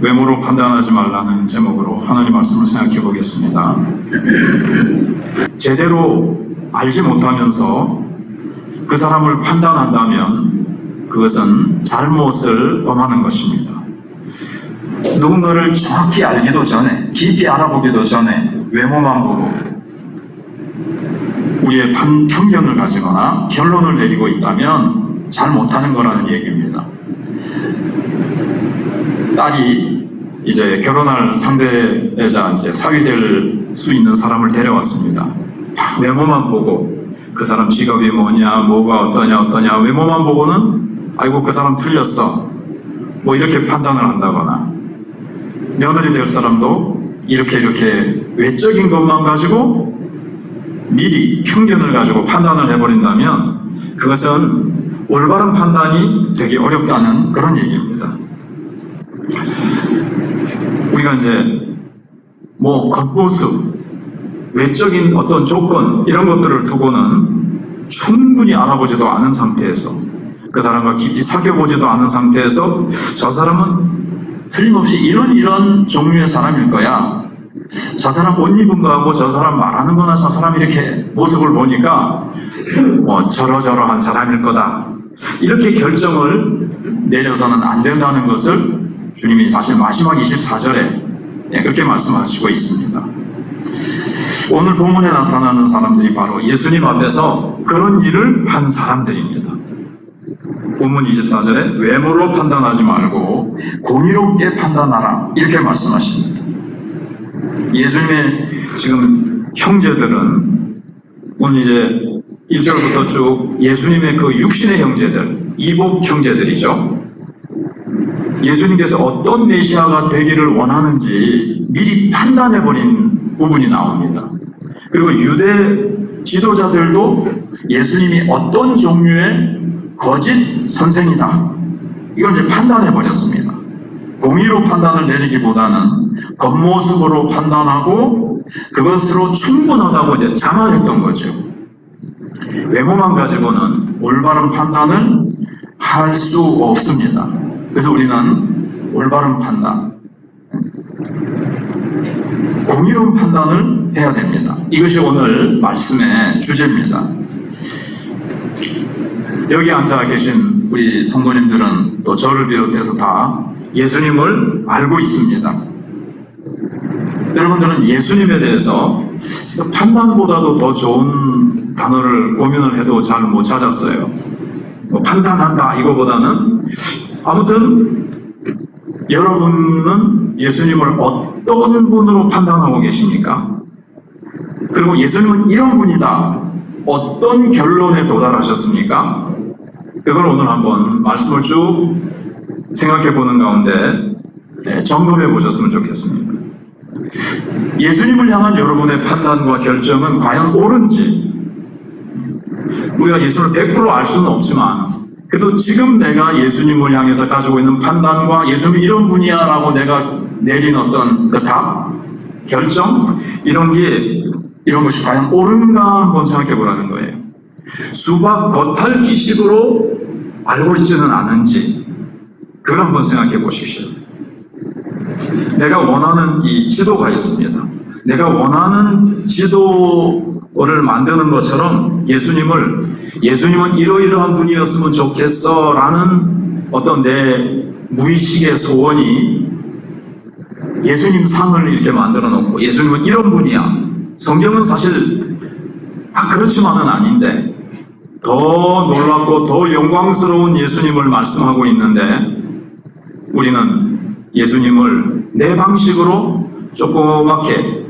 외모로 판단하지 말라는 제목으로 하나님 말씀을 생각해 보겠습니다. 제대로 알지 못하면서 그 사람을 판단한다면 그것은 잘못을 범하는 것입니다. 누군가를 정확히 알기도 전에, 깊이 알아보기도 전에 외모만 보고 우리의 편견을 가지거나 결론을 내리고 있다면 잘 못하는 거라는 얘기입니다. 딸이 이제 결혼할 상대이자 이제 사위될 수 있는 사람을 데려왔습니다. 외모만 보고 그 사람 직업이 뭐냐, 뭐가 어떠냐 외모만 보고는 아이고 그 사람 틀렸어 뭐 이렇게 판단을 한다거나, 며느리 될 사람도 이렇게 외적인 것만 가지고 미리 편견을 가지고 판단을 해버린다면 그것은 올바른 판단이 되기 어렵다는 그런 얘기입니다. 우리가 이제 뭐 겉모습, 외적인 어떤 조건 이런 것들을 두고는 충분히 알아보지도 않은 상태에서, 그 사람과 깊이 사귀어보지도 않은 상태에서 저 사람은 틀림없이 이런 종류의 사람일 거야, 저 사람 옷 입은 거하고 저 사람 말하는 거나 저 사람 이렇게 모습을 보니까 뭐 저러저러한 사람일 거다, 이렇게 결정을 내려서는 안 된다는 것을 주님이 사실 마지막 24절에 그렇게 말씀하시고 있습니다. 오늘 본문에 나타나는 사람들이 바로 예수님 앞에서 그런 일을 한 사람들입니다. 본문 24절에 외모로 판단하지 말고 공의롭게 판단하라, 이렇게 말씀하십니다. 예수님의 지금 형제들은 오늘 이제 1절부터 쭉 예수님의 그 육신의 형제들, 이복 형제들이죠. 예수님께서 어떤 메시아가 되기를 원하는지 미리 판단해버린 부분이 나옵니다. 그리고 유대 지도자들도 예수님이 어떤 종류의 거짓 선생이다, 이걸 이제 판단해버렸습니다. 공의로 판단을 내리기보다는 겉모습으로 판단하고 그것으로 충분하다고 이제 자만했던 거죠. 외모만 가지고는 올바른 판단을 할 수 없습니다. 그래서 우리는 올바른 판단, 공의로운 판단을 해야 됩니다. 이것이 오늘 말씀의 주제입니다. 여기 앉아 계신 우리 성도님들은 또 저를 비롯해서 다 예수님을 알고 있습니다. 여러분들은 예수님에 대해서 판단보다도 더 좋은 단어를 고민을 해도 잘 못 찾았어요. 뭐 판단한다 이거보다는, 아무튼 여러분은 예수님을 어떤 분으로 판단하고 계십니까? 그리고 예수님은 이런 분이다, 어떤 결론에 도달하셨습니까? 그걸 오늘 한번 말씀을 쭉 생각해 보는 가운데 점검해 보셨으면 좋겠습니다. 예수님을 향한 여러분의 판단과 결정은 과연 옳은지, 우리가 예수님을 100% 알 수는 없지만 그래도 지금 내가 예수님을 향해서 가지고 있는 판단과 예수님이 이런 분이야 라고 내가 내린 어떤 그 답, 결정, 이런 것이 과연 옳은가 한번 생각해 보라는 거예요. 수박 겉핥기식으로 알고 있지는 않은지 그걸 한번 생각해 보십시오. 내가 원하는 이 지도가 있습니다. 내가 원하는 지도를 만드는 것처럼 예수님은 이러이러한 분이었으면 좋겠어 라는 어떤 내 무의식의 소원이 예수님 상을 이렇게 만들어 놓고 예수님은 이런 분이야. 성경은 사실 다 그렇지만은 아닌데 더 놀랍고 더 영광스러운 예수님을 말씀하고 있는데 우리는 예수님을 내 방식으로 조그맣게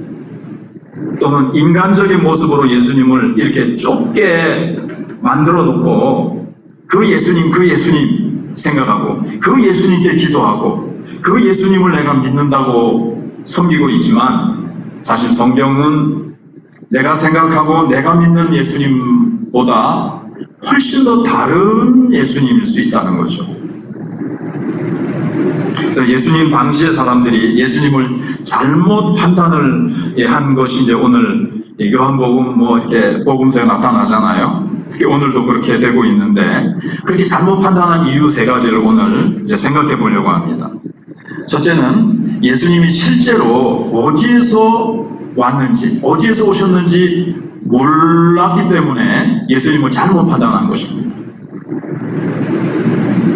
또는 인간적인 모습으로 예수님을 이렇게 좁게 만들어 놓고 그 예수님 생각하고 그 예수님께 기도하고 그 예수님을 내가 믿는다고 섬기고 있지만, 사실 성경은 내가 생각하고 내가 믿는 예수님보다 훨씬 더 다른 예수님일 수 있다는 거죠. 그래서 예수님 당시의 사람들이 예수님을 잘못 판단을 한 것이 이제 오늘 요한복음 이렇게 복음서에 나타나잖아요. 특히 오늘도 그렇게 되고 있는데, 그렇게 잘못 판단한 이유 3가지를 오늘 이제 생각해 보려고 합니다. 첫째는 예수님이 실제로 어디에서 왔는지, 어디에서 오셨는지 몰랐기 때문에 예수님을 잘못 판단한 것입니다.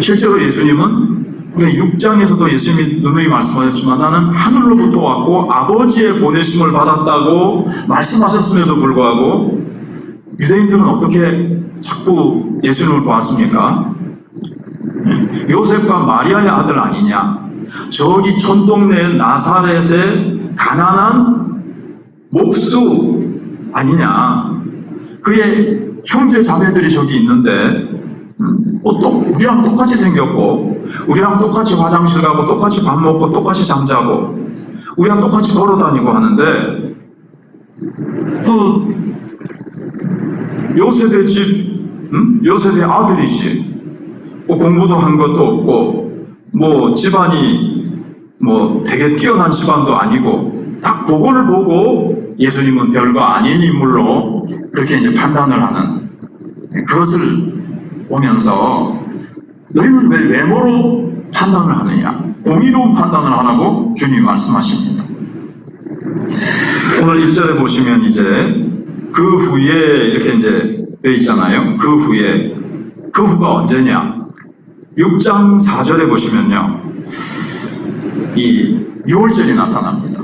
실제로 예수님은 우리 6장에서도 예수님이 누누이 말씀하셨지만 나는 하늘로부터 왔고 아버지의 보내심을 받았다고 말씀하셨음에도 불구하고 유대인들은 어떻게 자꾸 예수님을 보았습니까? 요셉과 마리아의 아들 아니냐? 저기 촌동네 나사렛의 가난한 목수 아니냐? 그의 형제 자매들이 저기 있는데 우리랑 똑같이 생겼고 우리랑 똑같이 화장실 가고 똑같이 밥 먹고 똑같이 잠자고 우리랑 똑같이 걸어다니고 하는데 또 요셉의 집, 요셉의 아들이지. 뭐 공부도 한 것도 없고 뭐 집안이 뭐 되게 뛰어난 집안도 아니고 딱 그거를 보고 예수님은 별거 아닌 인물로 그렇게 이제 판단을 하는 그것을 보면서 너희는 왜 외모로 판단을 하느냐? 공의로운 판단을 하라고 주님이 말씀하십니다. 오늘 1절에 보시면 이제 그 후에 이렇게 이제 되어 있잖아요. 그 후가 언제냐? 6장 4절에 보시면요. 이 6월절이 나타납니다.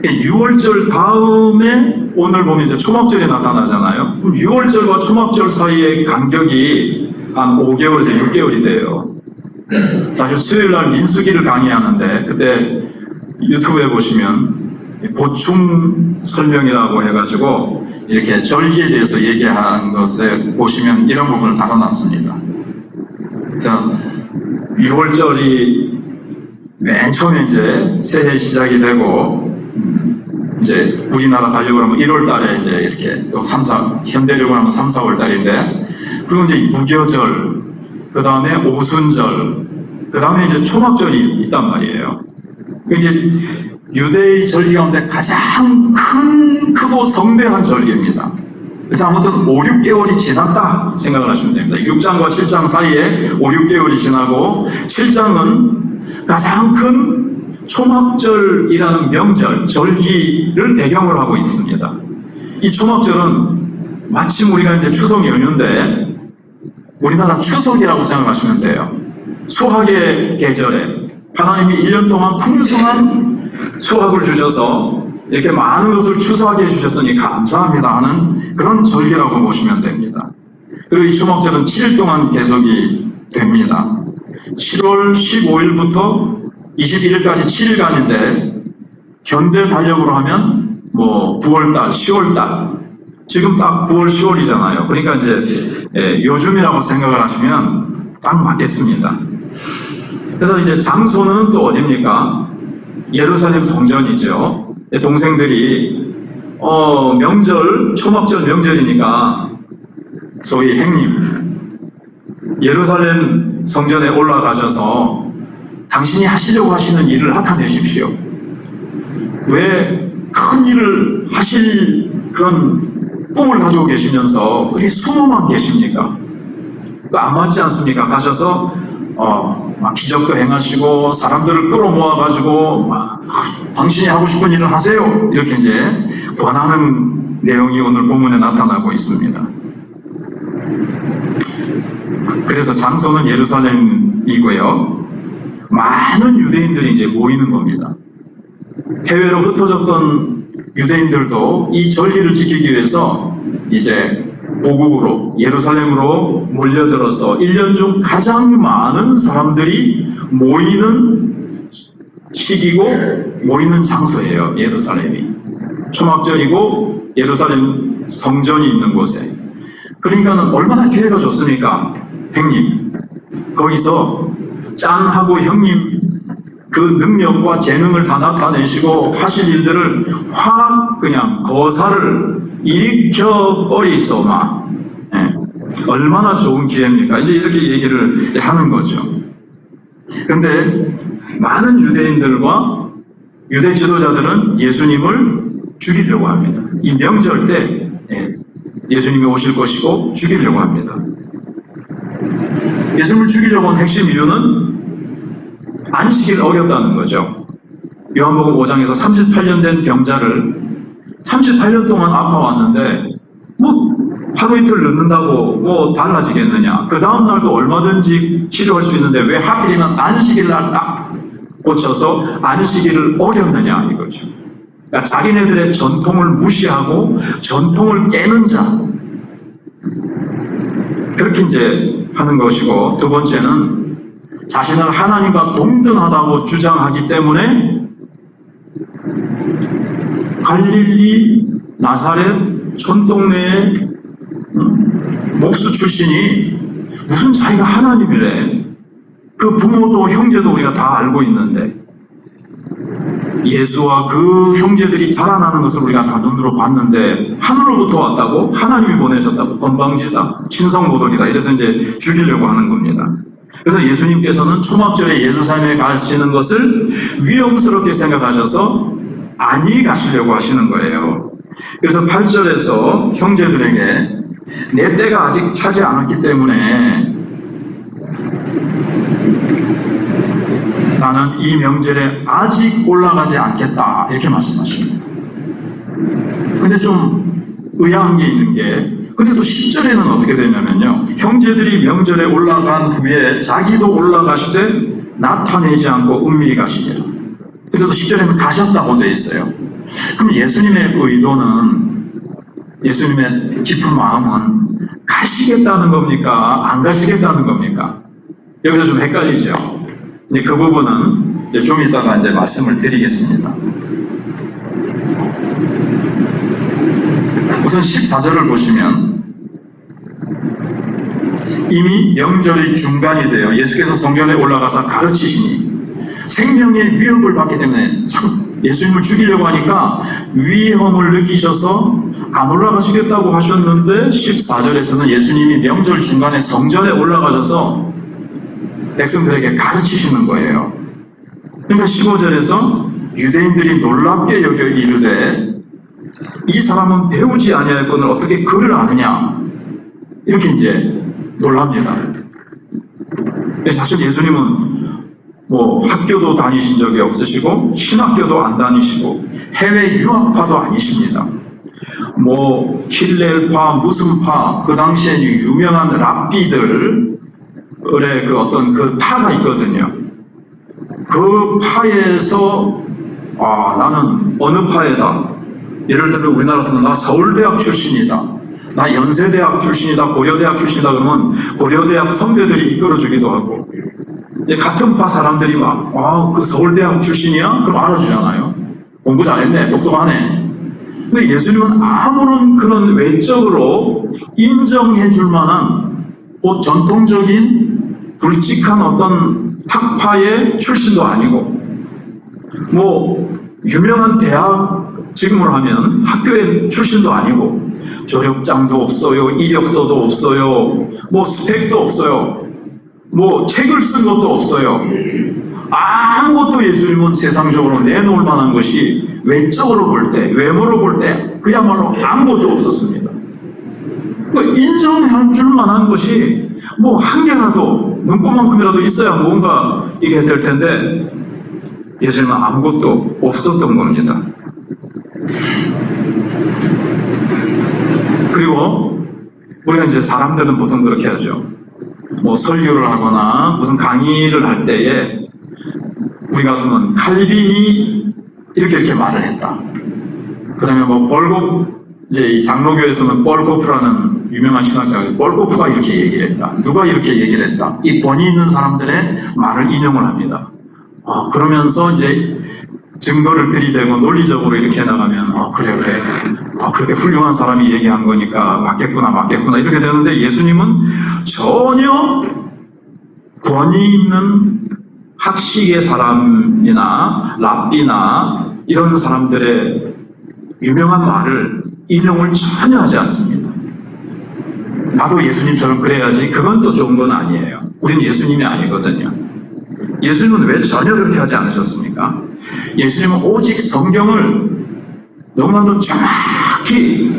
6월절 다음에 오늘 보면 이제 초막절이 나타나잖아요. 그럼 6월절과 초막절 사이의 간격이 한 5개월에서 6개월이 돼요. 사실 수요일날 민수기를 강의하는데 그때 유튜브에 보시면 보충 설명이라고 해가지고 이렇게 절기에 대해서 얘기한 것에 보시면 이런 부분을 다뤄놨습니다. 자, 6월절이 맨 처음에 이제 새해 시작이 되고 이제 우리나라 달력으로 하면 1월 달에 이제 이렇게 또 현대력으로 하면 3, 4월 달인데 그리고 이제 무교절, 그 다음에 오순절, 그 다음에 이제 초막절이 있단 말이에요. 이제 유대의 절기 가운데 가장 크고 성대한 절기입니다. 그래서 아무튼 5, 6개월이 지났다 생각을 하시면 됩니다. 6장과 7장 사이에 5, 6개월이 지나고 7장은 가장 큰 초막절이라는 명절, 절기를 배경으로 하고 있습니다. 이 초막절은 마침 우리가 이제 추석 연휴인데 우리나라 추석이라고 생각하시면 돼요. 수학의 계절에 하나님이 1년 동안 풍성한 수학을 주셔서 이렇게 많은 것을 추수하게 해주셨으니 감사합니다 하는 그런 절기라고 보시면 됩니다. 그리고 이 초막절은 7일 동안 계속이 됩니다. 7월 15일부터 21일까지 7일간인데 현대 달력으로 하면 뭐 9월달, 10월달 지금 딱 9월, 10월이잖아요. 그러니까 이제 요즘이라고 생각을 하시면 딱 맞겠습니다. 그래서 이제 장소는 또 어디입니까? 예루살렘 성전이죠. 동생들이 명절, 초막절 명절이니까 소위 행님 예루살렘 성전에 올라가셔서 당신이 하시려고 하시는 일을 나타내십시오. 왜 큰 일을 하실 그런 꿈을 가지고 계시면서 그렇게 숨어만 계십니까? 안 맞지 않습니까? 가셔서 막 기적도 행하시고 사람들을 끌어모아가지고 막 당신이 하고 싶은 일을 하세요. 이렇게 이제 권하는 내용이 오늘 본문에 나타나고 있습니다. 그래서 장소는 예루살렘이고요. 많은 유대인들이 이제 모이는 겁니다. 해외로 흩어졌던 유대인들도 이 절기를 지키기 위해서 이제 고국으로 예루살렘으로 몰려들어서 1년 중 가장 많은 사람들이 모이는 시기고 모이는 장소예요. 예루살렘이 초막절이고 예루살렘 성전이 있는 곳에. 그러니까는 얼마나 기회가 좋습니까? 형님 거기서 짠하고 형님 그 능력과 재능을 다 나타내시고 하실 일들을 확 그냥 거사를 일으켜 버리소마. 얼마나 좋은 기회입니까? 이제 이렇게 얘기를 하는 거죠. 근데 많은 유대인들과 유대 지도자들은 예수님을 죽이려고 합니다. 이 명절 때 예수님이 오실 것이고 죽이려고 합니다. 예수님을 죽이려고 한 핵심 이유는 안식일 어겼다는 거죠. 요한복음 5장에서 38년 된 병자를 38년 동안 아파왔는데 뭐 하루 이틀 늦는다고 뭐 달라지겠느냐. 그 다음 날도 얼마든지 치료할 수 있는데 왜 하필이면 안식일 날 딱 고쳐서 안식일을 어겼느냐 이거죠. 그러니까 자기네들의 전통을 무시하고 전통을 깨는 자, 그렇게 이제 하는 것이고, 두 번째는 자신을 하나님과 동등하다고 주장하기 때문에 갈릴리 나사렛 촌동네의 목수 출신이 무슨 자기가 하나님이래. 그 부모도 형제도 우리가 다 알고 있는데 예수와 그 형제들이 자라나는 것을 우리가 다 눈으로 봤는데 하늘로부터 왔다고? 하나님이 보내셨다고? 건방지다, 신성모독이다, 이래서 이제 죽이려고 하는 겁니다. 그래서 예수님께서는 초막절에 예루살렘에 가시는 것을 위험스럽게 생각하셔서 안이 가시려고 하시는 거예요. 그래서 8절에서 형제들에게 내 때가 아직 차지 않았기 때문에 나는 이 명절에 아직 올라가지 않겠다, 이렇게 말씀하십니다. 근데 좀 의아한 게 있는 게, 근데 또 10절에는 어떻게 되냐면요, 형제들이 명절에 올라간 후에 자기도 올라가시되 나타내지 않고 은밀히 가시니라. 근데 또 10절에는 가셨다고 돼 있어요. 그럼 예수님의 의도는, 예수님의 깊은 마음은 가시겠다는 겁니까? 안 가시겠다는 겁니까? 여기서 좀 헷갈리죠. 그 부분은 좀 이따가 이제 말씀을 드리겠습니다. 우선 14절을 보시면 이미 명절이 중간이 되어 예수께서 성전에 올라가서 가르치시니 생명의 위협을 받기 때문에 자꾸 예수님을 죽이려고 하니까 위험을 느끼셔서 안 올라가시겠다고 하셨는데 14절에서는 예수님이 명절 중간에 성전에 올라가셔서 백성들에게 가르치시는 거예요. 그러니까 15절에서 유대인들이 놀랍게 여겨 이르되 이 사람은 배우지 아니하였거늘 어떻게 글을 아느냐, 이렇게 이제 놀랍니다. 사실 예수님은 뭐 학교도 다니신 적이 없으시고 신학교도 안 다니시고 해외 유학파도 아니십니다. 뭐 힐렐파 무슨 파, 그 당시에 유명한 랍비들의 그 어떤 그 파가 있거든요. 그 파에서 나는 어느 파에다, 예를 들면 우리나라 같으면 나 서울대학 출신이다, 나 연세대학 출신이다, 고려대학 출신이다 그러면 고려대학 선배들이 이끌어주기도 하고, 같은 파 사람들이 막 그 서울대학 출신이야? 그럼 알아주잖아요. 공부 잘했네, 똑똑하네. 근데 예수님은 아무런 그런 외적으로 인정해 줄 만한 전통적인 굵직한 어떤 학파의 출신도 아니고, 뭐 유명한 대학, 지금으로 하면 학교의 출신도 아니고, 조력장도 없어요, 이력서도 없어요, 뭐 스펙도 없어요, 뭐 책을 쓴 것도 없어요. 아무것도 예수님은 세상적으로 내놓을 만한 것이 외적으로 볼 때, 외모로 볼 때 그야말로 아무것도 없었습니다. 인정할 줄 만한 것이 뭐 한 개라도, 눈곱만큼이라도 있어야 뭔가 이게 될 텐데 예수님은 아무것도 없었던 겁니다. 그리고 우리가 이제 사람들은 보통 그렇게 하죠. 뭐 설교를 하거나 무슨 강의를 할 때에 우리 같으면 칼빈이 이렇게 말을 했다. 그 다음에 뭐 이제 이 장로교에서는 벌고프라는 유명한 신학자가 벌고프가 이렇게 얘기를 했다, 누가 이렇게 얘기를 했다, 이 권위 있는 사람들의 말을 인용을 합니다. 그러면서 이제 증거를 들이대고 논리적으로 이렇게 해나가면 그래 그렇게 훌륭한 사람이 얘기한 거니까 맞겠구나 이렇게 되는데, 예수님은 전혀 권위 있는 학식의 사람이나 랍비나 이런 사람들의 유명한 말을 인용을 전혀 하지 않습니다. 나도 예수님처럼 그래야지, 그건 또 좋은 건 아니에요. 우린 예수님이 아니거든요. 예수님은 왜 전혀 그렇게 하지 않으셨습니까? 예수님은 오직 성경을 너무나도 정확히,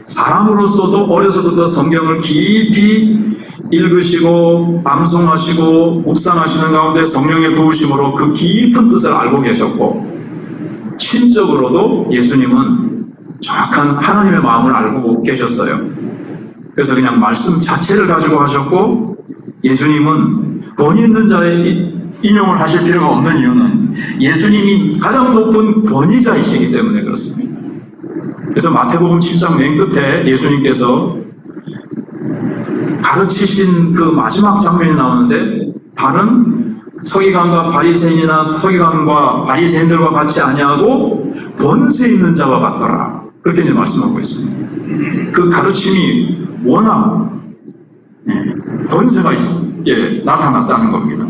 사람으로서도 어려서부터 성경을 깊이 읽으시고 암송하시고 묵상하시는 가운데 성령의 도우심으로 그 깊은 뜻을 알고 계셨고, 심적으로도 예수님은 정확한 하나님의 마음을 알고 계셨어요. 그래서 그냥 말씀 자체를 가지고 하셨고, 예수님은 권위 있는 자의 인용을 하실 필요가 없는 이유는 예수님이 가장 높은 권위자이시기 때문에 그렇습니다. 그래서 마태복음 7장 맨 끝에 예수님께서 가르치신 그 마지막 장면이 나오는데, 다른 서기관과 바리새인이나 서기관과 바리새인들과 같이 아니하고 권세 있는 자와 같더라, 그렇게 이제 말씀하고 있습니다. 그 가르침이 워낙 권세가 있게 나타났다는 겁니다.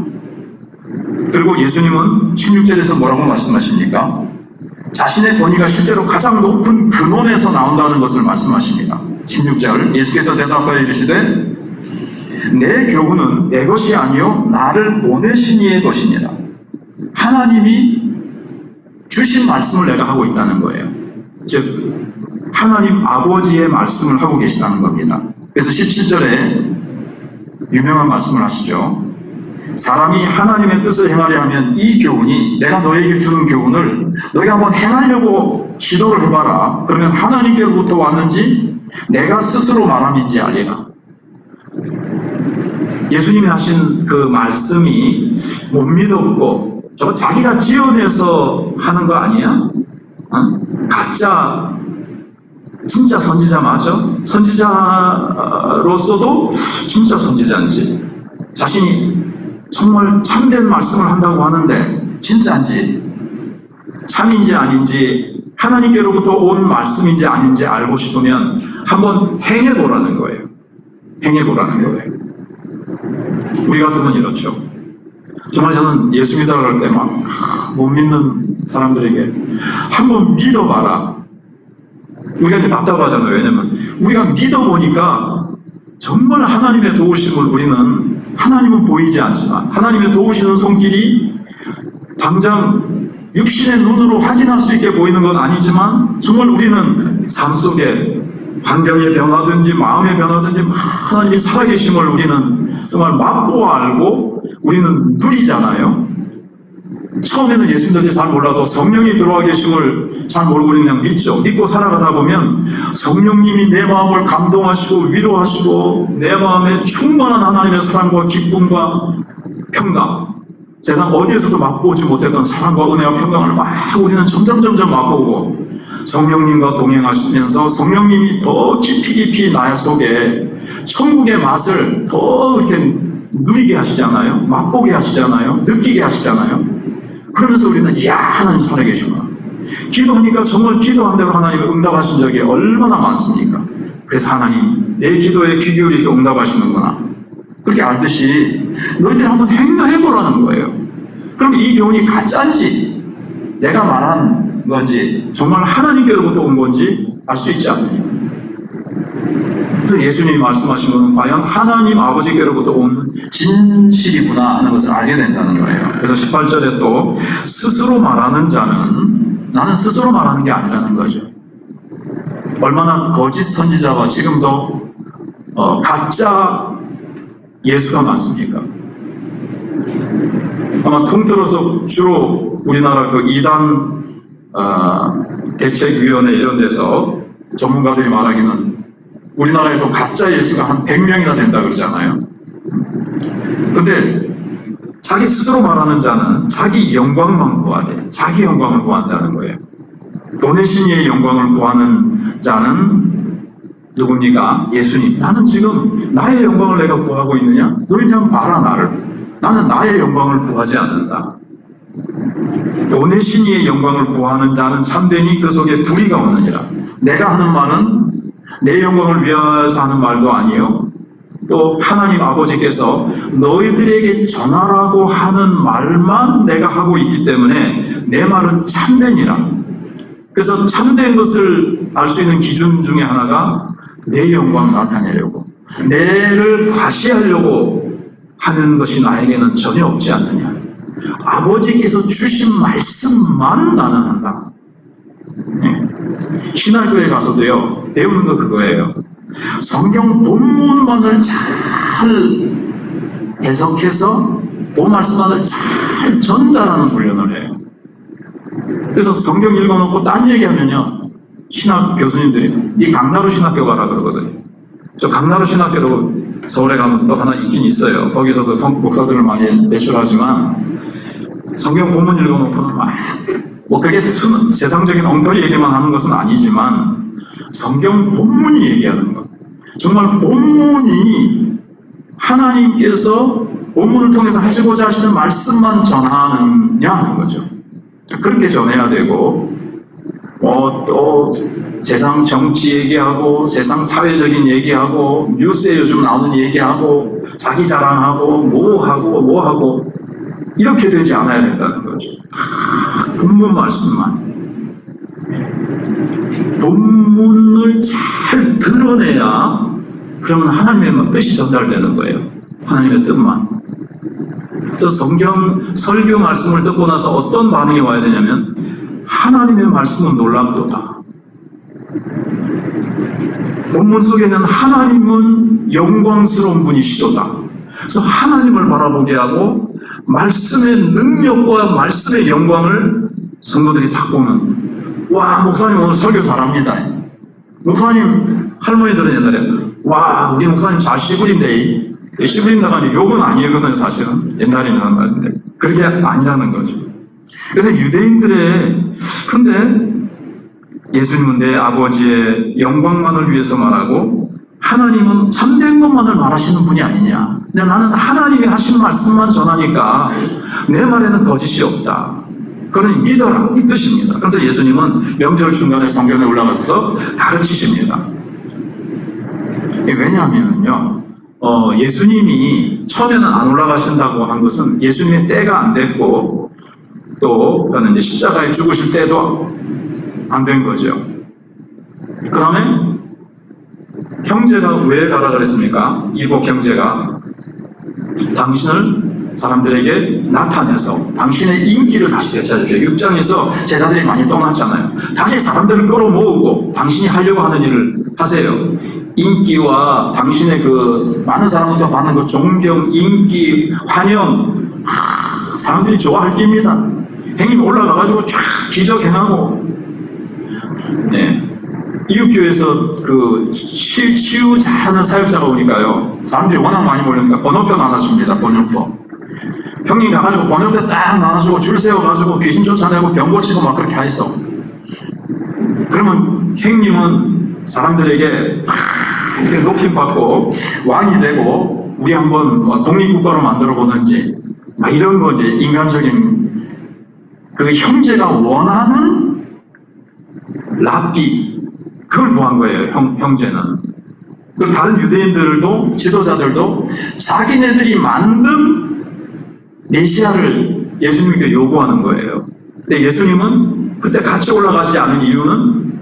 그리고 예수님은 16절에서 뭐라고 말씀하십니까? 자신의 권위가 실제로 가장 높은 근원에서 나온다는 것을 말씀하십니다. 16절, 예수께서 대답하여 이르시되 내 교훈은 내 것이 아니요 나를 보내신 이의 것이니라. 하나님이 주신 말씀을 내가 하고 있다는 거예요. 즉 하나님 아버지의 말씀을 하고 계시다는 겁니다. 그래서 17절에 유명한 말씀을 하시죠. 사람이 하나님의 뜻을 행하려 하면 이 교훈이, 내가 너에게 주는 교훈을 너희가 한번 행하려고 시도를 해봐라. 그러면 하나님께로부터 왔는지 내가 스스로 말함인지 알리라. 예수님이 하신 그 말씀이 못 믿었고 저 자기가 지어내서 하는 거 아니야? 가짜 진짜 선지자 맞아? 선지자로서도 진짜 선지자인지, 자신이 정말 참된 말씀을 한다고 하는데 진짜인지, 참인지 아닌지, 하나님께로부터 온 말씀인지 아닌지 알고 싶으면 한번 행해보라는 거예요. 행해보라는 거예요. 우리 같으면 이렇죠. 정말 저는 예수 믿으라고 할 때 막 못 믿는 사람들에게 한번 믿어봐라. 우리가 이제 답답하잖아요. 왜냐면 우리가 믿어보니까 정말 하나님의 도우심을 우리는, 하나님은 보이지 않지만 하나님의 도우시는 손길이 당장 육신의 눈으로 확인할 수 있게 보이는 건 아니지만, 정말 우리는 삶 속에 환경의 변화든지 마음의 변화든지 하나님이 살아계심을 우리는 정말 맛보아 알고 우리는 누리잖아요. 처음에는 예수님들 잘 몰라도 성령이 들어와 계심을 잘 모르고 우리는 그냥 믿죠. 믿고 살아가다 보면 성령님이 내 마음을 감동하시고 위로하시고 내 마음에 충만한 하나님의 사랑과 기쁨과 평강, 세상 어디에서도 맛보지 못했던 사랑과 은혜와 평강을 막 우리는 점점 맛보고, 성령님과 동행하시면서 성령님이 더 깊이 나의 속에 천국의 맛을 더 이렇게 누리게 하시잖아요. 맛보게 하시잖아요. 느끼게 하시잖아요. 그러면서 우리는 이야, 하나님 살아계시구나. 기도하니까 정말 기도한 대로 하나님이 응답하신 적이 얼마나 많습니까? 그래서 하나님 내 기도에 귀 기울이시고 응답하시는구나, 그렇게 알듯이 너희들이 한번 행해보라는 거예요. 그럼 이 교훈이 가짜인지 내가 말한 건지 정말 하나님께로부터 온 건지 알 수 있지 않느냐. 그래서 예수님이 말씀하신 것은 과연 하나님 아버지께로부터 온 진실이구나 하는 것을 알게 된다는 거예요. 그래서 18절에 또 스스로 말하는 자는, 나는 스스로 말하는 게 아니라는 거죠. 얼마나 거짓 선지자와 지금도 가짜 예수가 많습니까? 아마 통틀어서 주로 우리나라 그 이단 대책위원회 이런 데서 전문가들이 말하기는 우리나라에도 가짜 예수가 한 100명이나 된다 그러잖아요. 근데 자기 스스로 말하는 자는 자기 영광만 구하되, 자기 영광을 구한다는 거예요. 보내신 이의 영광을 구하는 자는 누굽니까? 예수님. 나는 지금 나의 영광을 내가 구하고 있느냐? 너희들 한번 봐라 나를. 나는 나의 영광을 구하지 않는다. 보내신 이의 영광을 구하는 자는 참되니 그 속에 불의가 없느니라. 내가 하는 말은 내 영광을 위하여서 하는 말도 아니요, 또 하나님 아버지께서 너희들에게 전하라고 하는 말만 내가 하고 있기 때문에 내 말은 참되니라. 그래서 참된 것을 알 수 있는 기준 중에 하나가 내 영광을 나타내려고, 내를 과시하려고 하는 것이 나에게는 전혀 없지 않느냐. 아버지께서 주신 말씀만 나는 한다. 신학교에 가서도요, 배우는 거 그거예요. 성경 본문만을 잘 해석해서 그 말씀 안을 잘 전달하는 훈련을 해요. 그래서 성경 읽어놓고 딴 얘기하면요, 신학 교수님들이 이 강나루 신학교 가라 그러거든요. 저 강나루 신학교로 서울에 가면 또 하나 있긴 있어요. 거기서도 목사들을 많이 배출하지만 성경 본문 읽어놓고는 뭐 그게 세상적인 엉터리 얘기만 하는 것은 아니지만 성경 본문이 얘기하는 것, 정말 본문이 하나님께서 본문을 통해서 하시고자 하시는 말씀만 전하느냐 하는 거죠. 그렇게 전해야 되고, 또 세상 정치 얘기하고 세상 사회적인 얘기하고 뉴스에 요즘 나오는 얘기하고 자기 자랑하고 뭐하고 이렇게 되지 않아야 된다는 거죠. 본문 말씀만, 본문을 잘 드러내야 그러면 하나님의 뜻이 전달되는 거예요. 하나님의 뜻만. 저 성경 설교 말씀을 듣고 나서 어떤 반응이 와야 되냐면, 하나님의 말씀은 놀랍도다. 본문 속에는 하나님은 영광스러운 분이시도다. 그래서 하나님을 바라보게 하고 말씀의 능력과 말씀의 영광을 성도들이 딱 보면, 와, 목사님 오늘 설교 잘합니다. 목사님, 할머니들은 옛날에 와, 우리 목사님 잘 씨부린데, 씨부린다가 아니 욕은 아니거든요. 사실은 옛날에는 하는 말인데 그렇게 아니라는 거죠. 그래서 유대인들의, 근데 예수님은 내 아버지의 영광만을 위해서 말하고 하나님은 참된 것만을 말하시는 분이 아니냐. 근데 나는 하나님이 하신 말씀만 전하니까 내 말에는 거짓이 없다. 그러니 믿어라, 이 뜻입니다. 그래서 예수님은 명절 중간에 성경에 올라가셔서 가르치십니다. 왜냐하면요, 예수님이 처음에는 안 올라가신다고 한 것은 예수님의 때가 안 됐고, 또 이제 십자가에 죽으실 때도 안 된 거죠. 그러면 형제가 왜 가라 그랬습니까? 일곱 형제가 당신을 사람들에게 나타내서 당신의 인기를 다시 되찾으십시오. 6장에서 제자들이 많이 떠났잖아요. 다시 사람들을 끌어모으고 당신이 하려고 하는 일을 하세요. 인기와 당신의 그 많은 사람부터 받는 그 존경, 인기, 환영, 사람들이 좋아할 겁니다. 행님 올라가가지고 쫙 기적 행하고, 네. 이웃교회에서 그 치유 잘하는 사역자가 오니까요, 사람들이 워낙 많이 몰리니까 번호표 나눠줍니다. 번호표. 형님 가가지고 번호표 딱 나눠주고 줄 세워가지고 귀신 쫓아내고 병 고치고 막 그렇게 하있어. 그러면 형님은 사람들에게 이렇게 높임 받고 왕이 되고 우리 한번 독립국가로 만들어 보든지 이런 거, 이제 인간적인 그 형제가 원하는 랍비, 그걸 구한 거예요. 형제는. 그리고 다른 유대인들도, 지도자들도 자기네들이 만든 메시아를 예수님께 요구하는 거예요. 근데 예수님은 그때 같이 올라가지 않은 이유는,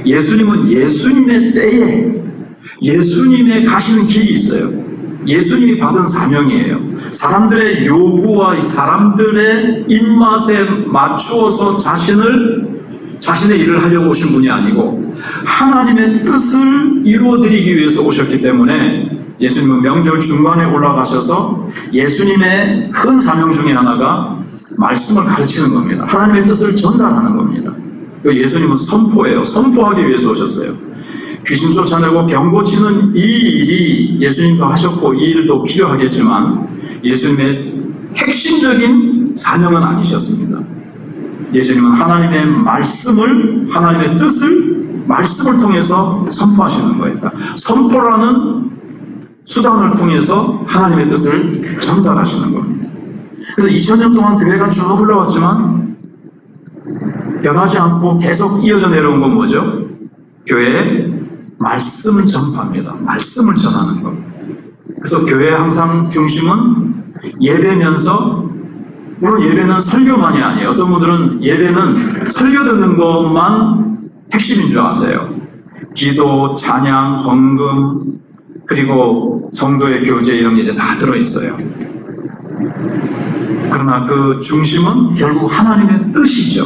예수님은 예수님의 때에 예수님의 가시는 길이 있어요. 예수님이 받은 사명이에요. 사람들의 요구와 사람들의 입맛에 맞추어서 자신의 일을 하려고 오신 분이 아니고 하나님의 뜻을 이루어드리기 위해서 오셨기 때문에, 예수님은 명절 중간에 올라가셔서 예수님의 큰 사명 중에 하나가 말씀을 가르치는 겁니다. 하나님의 뜻을 전달하는 겁니다. 예수님은 선포예요. 선포하기 위해서 오셨어요. 귀신 쫓아내고 병 고치는 이 일이 예수님도 하셨고 이 일도 필요하겠지만 예수님의 핵심적인 사명은 아니셨습니다. 예수님은 하나님의 말씀을, 하나님의 뜻을 말씀을 통해서 선포하시는 거예요. 선포라는 수단을 통해서 하나님의 뜻을 전달하시는 겁니다. 그래서 2000년 동안 교회가 쭉 흘러왔지만 변하지 않고 계속 이어져 내려온 건 뭐죠? 교회에 말씀을 전파합니다. 말씀을 전하는 겁니다. 그래서 교회의 항상 중심은 예배면서, 물론 예배는 설교만이 아니에요. 어떤 분들은 예배는 설교 듣는 것만 핵심인 줄 아세요. 기도, 찬양, 헌금, 그리고 성도의 교제 이런 게 이제 다 들어있어요. 그러나 그 중심은 결국 하나님의 뜻이죠.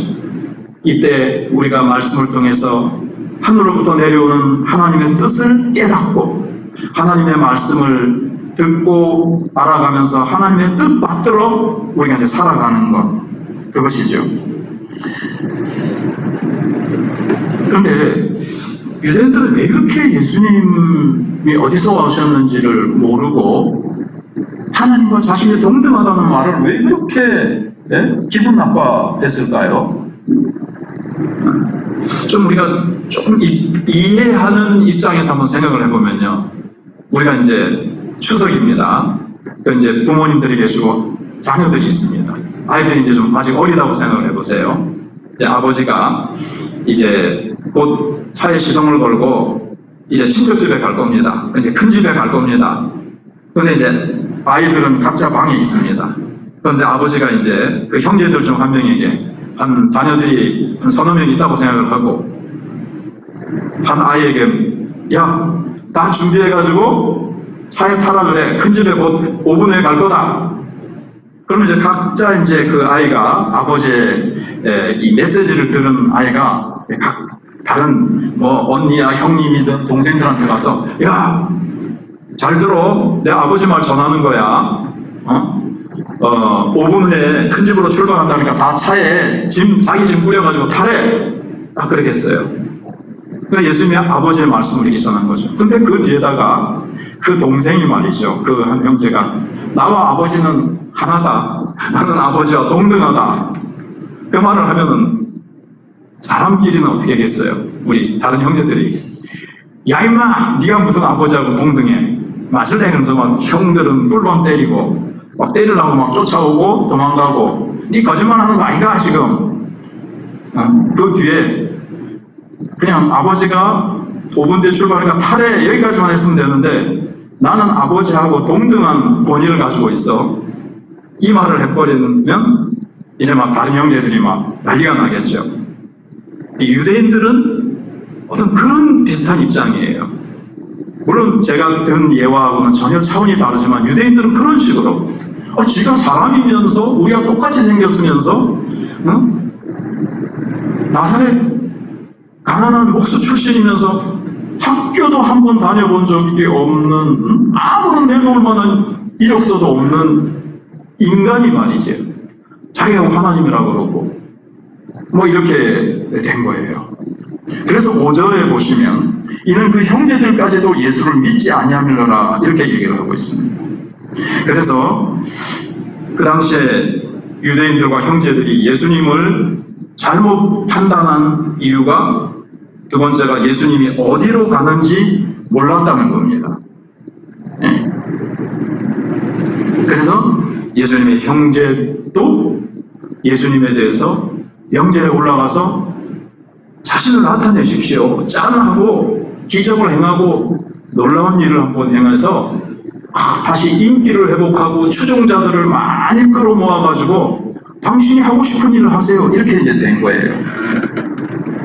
이때 우리가 말씀을 통해서 하늘로부터 내려오는 하나님의 뜻을 깨닫고 하나님의 말씀을 듣고 알아가면서 하나님의 뜻 받들어 우리가 이제 살아가는 것, 그것이죠. 그런데 유대인들은 왜 그렇게 예수님이 어디서 오셨는지를 모르고 하나님과 자신이 동등하다는 말을 왜 그렇게 기분 나빠했을까요? 좀 우리가 조금 이해하는 입장에서 한번 생각을 해보면요. 우리가 이제 추석입니다. 이제 부모님들이 계시고 자녀들이 있습니다. 아이들이 이제 좀 아직 어리다고 생각을 해보세요. 이제 아버지가 이제 곧 차에 시동을 걸고 이제 친척집에 갈 겁니다. 이제 큰 집에 갈 겁니다. 그런데 이제 아이들은 각자 방에 있습니다. 그런데 아버지가 이제 그 형제들 중 한 명에게 한 자녀들이 한 서너 명 있다고 생각을 하고 한 아이에게 야, 나 준비해가지고 차에 타라 그래. 큰 집에 곧 5분 후에 갈 거다. 그러면 이제 각자 이제 그 아이가 아버지의 이 메시지를 들은 아이가 각 다른 뭐 언니야 형님이든 동생들한테 가서 야, 잘 들어. 내 아버지 말 전하는 거야. 5분 후에 큰 집으로 출발한다니까 다 차에 자기 짐 뿌려가지고 타래. 딱 그러겠어요. 그러니까 예수님이 아버지의 말씀을 이렇게 전한 거죠. 근데 그 뒤에다가 그 동생이 말이죠. 그 한 형제가 나와 아버지는 하나다. 나는 아버지와 동등하다. 그 말을 하면은 사람끼리는 어떻게 하겠어요? 우리 다른 형제들이 야 임마 네가 무슨 아버지하고 동등해. 맞을래? 그러면서 막 형들은 뿔밤 때리고 막 때리려고 막 쫓아오고 도망가고 네 거짓말하는 거 아닌가 지금? 그 뒤에 그냥 아버지가 5분 뒤에 출발하니까 탈에 여기까지만 했으면 되는데 나는 아버지하고 동등한 권위를 가지고 있어. 이 말을 해버리면 이제 막 다른 형제들이 막 난리가 나겠죠. 유대인들은 어떤 그런 비슷한 입장이에요. 물론 제가 든 예화하고는 전혀 차원이 다르지만 유대인들은 그런 식으로 지가 사람이면서 우리가 똑같이 생겼으면서 나사렛 가난한 목수 출신이면서 학교도 한 번 다녀본 적이 없는 아무런 내놓을 만한 이력서도 없는 인간이 말이죠. 자기가 하나님이라고 그러고 뭐 이렇게 된 거예요. 그래서 5절에 보시면 이는 그 형제들까지도 예수를 믿지 아니하밀어라 이렇게 얘기를 하고 있습니다. 그래서 그 당시에 유대인들과 형제들이 예수님을 잘못 판단한 이유가 두 번째가 예수님이 어디로 가는지 몰랐다는 겁니다. 그래서 예수님의 형제도 예수님에 대해서 영제에 올라가서 자신을 나타내십시오. 짠을 하고 기적을 행하고 놀라운 일을 한번 행해서 다시 인기를 회복하고 추종자들을 많이 끌어모아가지고 당신이 하고 싶은 일을 하세요. 이렇게 이제 된 거예요.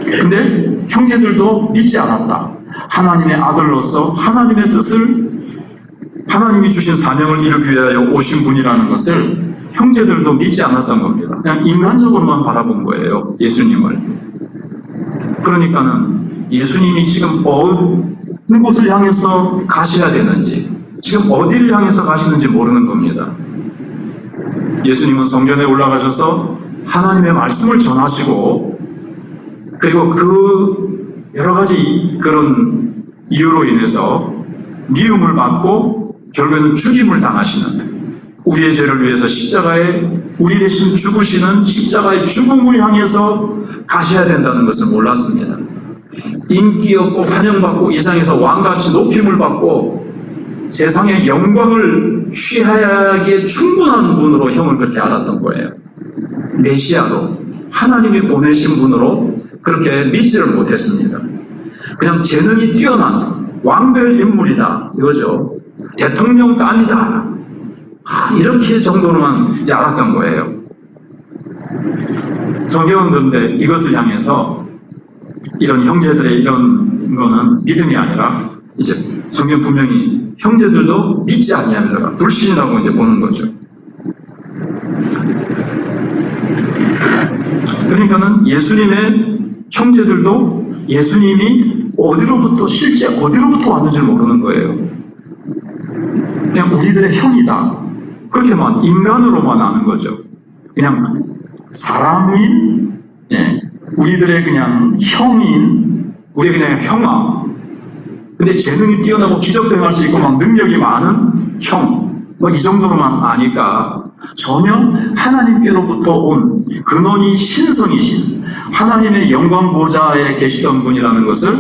근데 형제들도 믿지 않았다. 하나님의 아들로서 하나님의 뜻을 하나님이 주신 사명을 이루기 위하여 오신 분이라는 것을 형제들도 믿지 않았던 겁니다. 그냥 인간적으로만 바라본 거예요. 예수님을. 그러니까는 예수님이 지금 어느 곳을 향해서 가셔야 되는지 지금 어디를 향해서 가시는지 모르는 겁니다. 예수님은 성전에 올라가셔서 하나님의 말씀을 전하시고 그리고 그 여러 가지 그런 이유로 인해서 미움을 받고 결국에는 죽임을 당하시는 우리의 죄를 위해서 십자가에 우리 대신 죽으시는 십자가의 죽음을 향해서 가셔야 된다는 것을 몰랐습니다. 인기 없고 환영받고 이 세상에서 왕같이 높임을 받고 세상의 영광을 취하기에 충분한 분으로 형을 그렇게 알았던 거예요. 메시아로 하나님이 보내신 분으로 그렇게 믿지를 못했습니다. 그냥 재능이 뛰어난 왕별 인물이다 이거죠. 대통령감이다 이렇게 정도로만 이제 알았던 거예요. 성경은 그런데 이것을 향해서 이런 형제들의 이런 거는 믿음이 아니라 이제 성경 분명히 형제들도 믿지 아니하리라 불신이라고 이제 보는 거죠. 그러니까는 예수님의 형제들도 예수님이 어디로부터 실제 어디로부터 왔는지 모르는 거예요. 그냥 우리들의 형이다. 그렇게만 인간으로만 아는 거죠. 그냥 사람인, 우리들의 그냥 형인, 우리 그냥 형아. 근데 재능이 뛰어나고 기적도 행할 수 있고 막 능력이 많은 형. 뭐 이 정도로만 아니까 전혀 하나님께로부터 온 근원이 신성이신 하나님의 영광 보좌에 계시던 분이라는 것을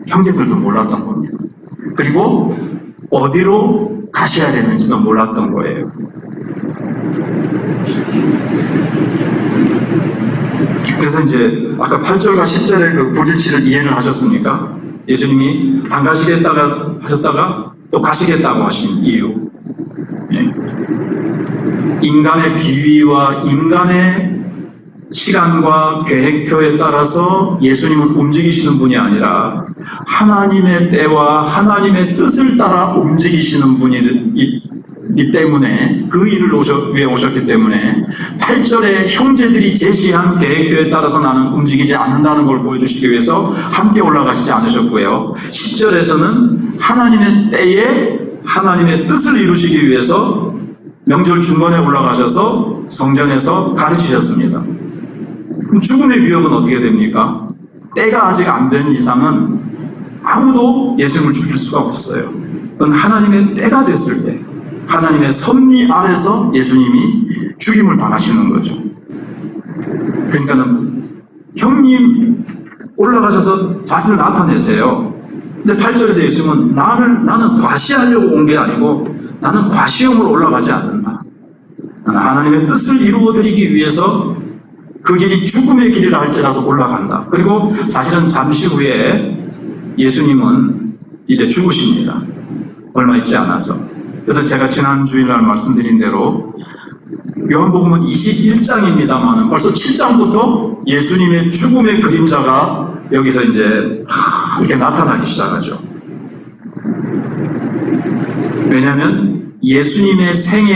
형제들도 몰랐던 겁니다. 그리고 어디로 가셔야 되는지도 몰랐던 거예요. 그래서 이제 아까 8절과 10절의 그 불일치를 이해를 하셨습니까? 예수님이 안 가시겠다가 하셨다가 또 가시겠다고 하신 이유. 인간의 비위와 인간의 시간과 계획표에 따라서 예수님은 움직이시는 분이 아니라 하나님의 때와 하나님의 뜻을 따라 움직이시는 분이기 때문에 그 일을 위해 오셨기 때문에 8절에 형제들이 제시한 계획표에 따라서 나는 움직이지 않는다는 걸 보여주시기 위해서 함께 올라가시지 않으셨고요. 10절에서는 하나님의 때에 하나님의 뜻을 이루시기 위해서 명절 중간에 올라가셔서 성전에서 가르치셨습니다. 그럼 죽음의 위협은 어떻게 됩니까? 때가 아직 안 된 이상은 아무도 예수님을 죽일 수가 없어요. 그건 하나님의 때가 됐을 때 하나님의 섭리 아래서 예수님이 죽임을 당하시는 거죠. 그러니까는 형님 올라가셔서 자신을 나타내세요. 근데 8절에서 예수님은 나는 과시하려고 온 게 아니고 나는 과시형으로 올라가지 않는다. 나는 하나님의 뜻을 이루어드리기 위해서 그 길이 죽음의 길이라 할지라도 올라간다. 그리고 사실은 잠시 후에 예수님은 이제 죽으십니다. 얼마 있지 않아서. 그래서 제가 지난 주일날 말씀드린 대로 요한복음은 21장입니다만 벌써 7장부터 예수님의 죽음의 그림자가 여기서 이제 이렇게 나타나기 시작하죠. 왜냐하면 예수님의 생애